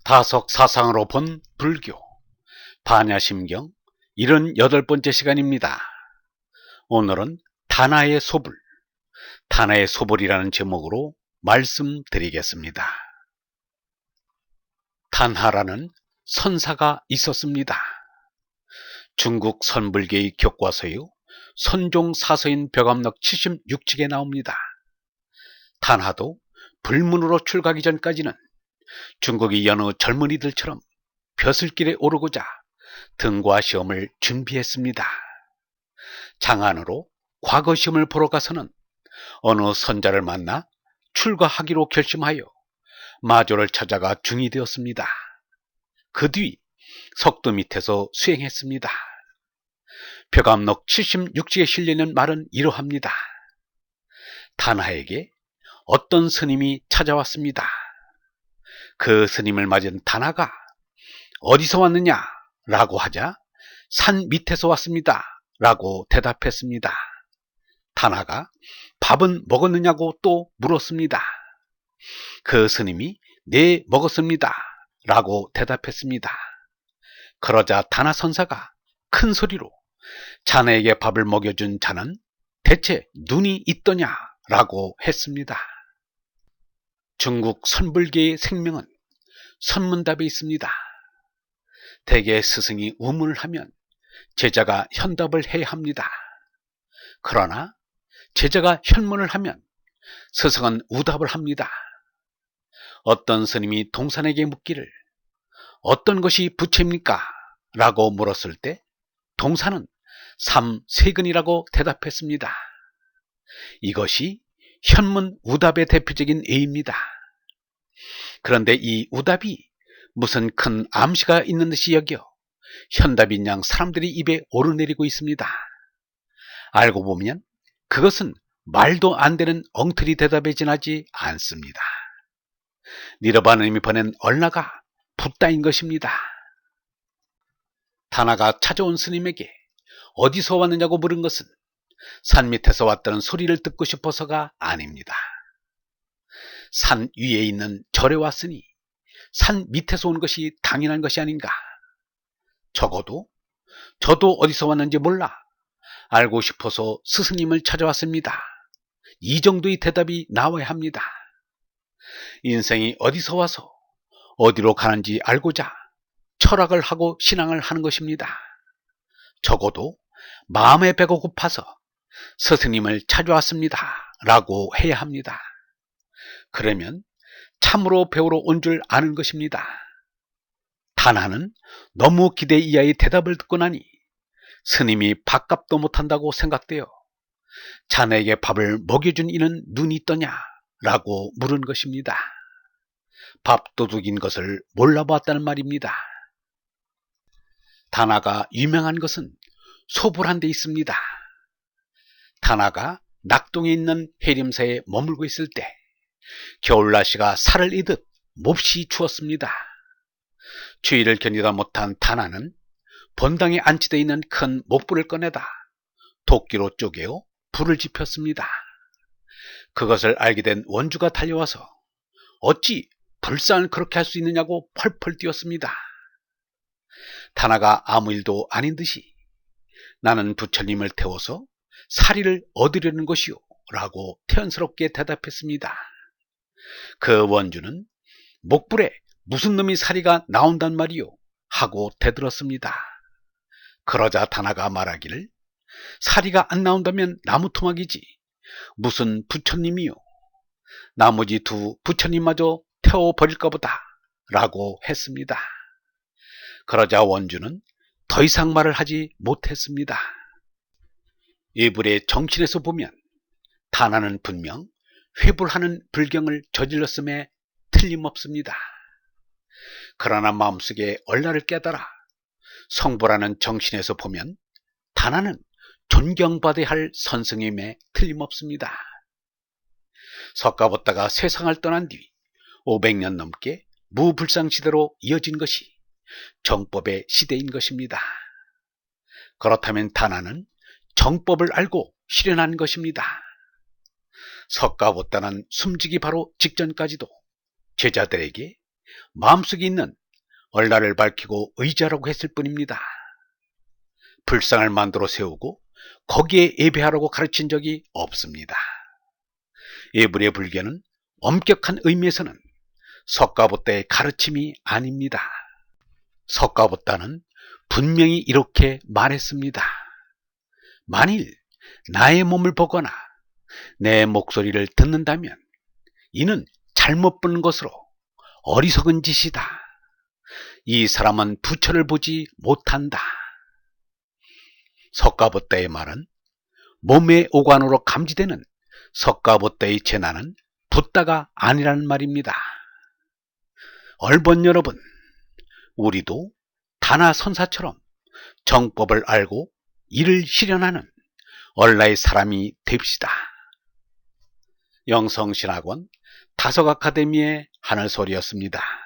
다석 사상으로 본 불교 반야심경 78번째 시간입니다. 오늘은 다나의 소불, 다나의 소불이라는 제목으로 말씀드리겠습니다. 단하라는 선사가 있었습니다. 중국 선불계의 교과서요 선종사서인 벽암록 76책에 나옵니다. 단하도 불문으로 출가하기 전까지는 중국의 여느 젊은이들처럼 벼슬길에 오르고자 등과 시험을 준비했습니다. 장안으로 과거 시험을 보러 가서는 어느 선자를 만나 출가하기로 결심하여 마조를 찾아가 중이 되었습니다. 그 뒤 석도 밑에서 수행했습니다. 벽암록 76지에 실리는 말은 이러합니다. 단하에게 어떤 스님이 찾아왔습니다. 그 스님을 맞은 단하가 어디서 왔느냐 라고 하자 산 밑에서 왔습니다 라고 대답했습니다. 단하가 밥은 먹었느냐고 또 물었습니다. 그 스님이 네 먹었습니다 라고 대답했습니다. 그러자 단하 선사가 큰 소리로 자네에게 밥을 먹여준 자는 대체 눈이 있더냐 라고 했습니다. 중국 선불계의 생명은 선문답에 있습니다. 대개 스승이 우문을 하면 제자가 현답을 해야 합니다. 그러나 제자가 현문을 하면 스승은 우답을 합니다. 어떤 스님이 동산에게 묻기를 어떤 것이 부처입니까? 라고 물었을 때 동산은 삼세근이라고 대답했습니다. 이것이 현문 우답의 대표적인 예입니다. 그런데 이 우답이 무슨 큰 암시가 있는 듯이 여겨 현답인 양 사람들이 입에 오르내리고 있습니다. 알고 보면 그것은 말도 안 되는 엉터리 대답에 지나지 않습니다. 니르바님이 보낸 얼라가 붓다인 것입니다. 단하가 찾아온 스님에게 어디서 왔느냐고 물은 것은 산 밑에서 왔다는 소리를 듣고 싶어서가 아닙니다. 산 위에 있는 절에 왔으니 산 밑에서 온 것이 당연한 것이 아닌가. 적어도 저도 어디서 왔는지 몰라 알고 싶어서 스승님을 찾아왔습니다. 이 정도의 대답이 나와야 합니다. 인생이 어디서 와서 어디로 가는지 알고자 철학을 하고 신앙을 하는 것입니다. 적어도 마음의 배가 고파서 스승님을 찾아왔습니다 라고 해야 합니다. 그러면 참으로 배우러 온 줄 아는 것입니다. 단하는 너무 기대 이하의 대답을 듣고 나니 스님이 밥값도 못한다고 생각되어 자네에게 밥을 먹여준 이는 눈이 있더냐 라고 물은 것입니다. 밥도둑인 것을 몰라보았다는 말입니다. 단하가 유명한 것은 소불한 데 있습니다. 단하가 낙동에 있는 해림사에 머물고 있을 때 겨울 날씨가 살을 이듯 몹시 추웠습니다. 추위를 견디다 못한 단하는 본당에 안치되어 있는 큰 목불을 꺼내다 도끼로 쪼개어 불을 지폈습니다. 그것을 알게 된 원주가 달려와서 어찌 불상을 그렇게 할 수 있느냐고 펄펄 뛰었습니다. 단하가 아무 일도 아닌 듯이 나는 부처님을 태워서 사리를 얻으려는 것이요 라고 태연스럽게 대답했습니다. 그 원주는 목불에 무슨 놈이 사리가 나온단 말이요 하고 대들었습니다. 그러자 단하가 말하기를 사리가 안 나온다면 나무토막이지 무슨 부처님이요 나머지 두 부처님마저 태워버릴까 보다 라고 했습니다. 그러자 원주는 더 이상 말을 하지 못했습니다. 일불의 정신에서 보면 단하는 분명 회불하는 불경을 저질렀음에 틀림없습니다. 그러나 마음속에 얼라를 깨달아 성불하는 정신에서 보면 단하는 존경받아야 할 선생님에 틀림없습니다. 석가보다가 세상을 떠난 뒤 500년 넘게 무불상시대로 이어진 것이 정법의 시대인 것입니다. 그렇다면 단하는 정법을 알고 실현한 것입니다. 석가보다는 숨지기 바로 직전까지도 제자들에게 마음속에 있는 얼라를 밝히고 의지하라고 했을 뿐입니다. 불상을 만들어 세우고 거기에 예배하라고 가르친 적이 없습니다. 에브리의 불교는 엄격한 의미에서는 석가모타의 가르침이 아닙니다. 석가모타는 분명히 이렇게 말했습니다. 만일 나의 몸을 보거나 내 목소리를 듣는다면 이는 잘못 보는 것으로 어리석은 짓이다. 이 사람은 부처를 보지 못한다. 석가모타의 말은 몸의 오관으로 감지되는 석가모타의 재난은 붓다가 아니라는 말입니다. 얼본 여러분, 우리도 다나 선사처럼 정법을 알고 이를 실현하는 얼라의 사람이 됩시다. 영성신학원 다석아카데미의 하늘소리였습니다.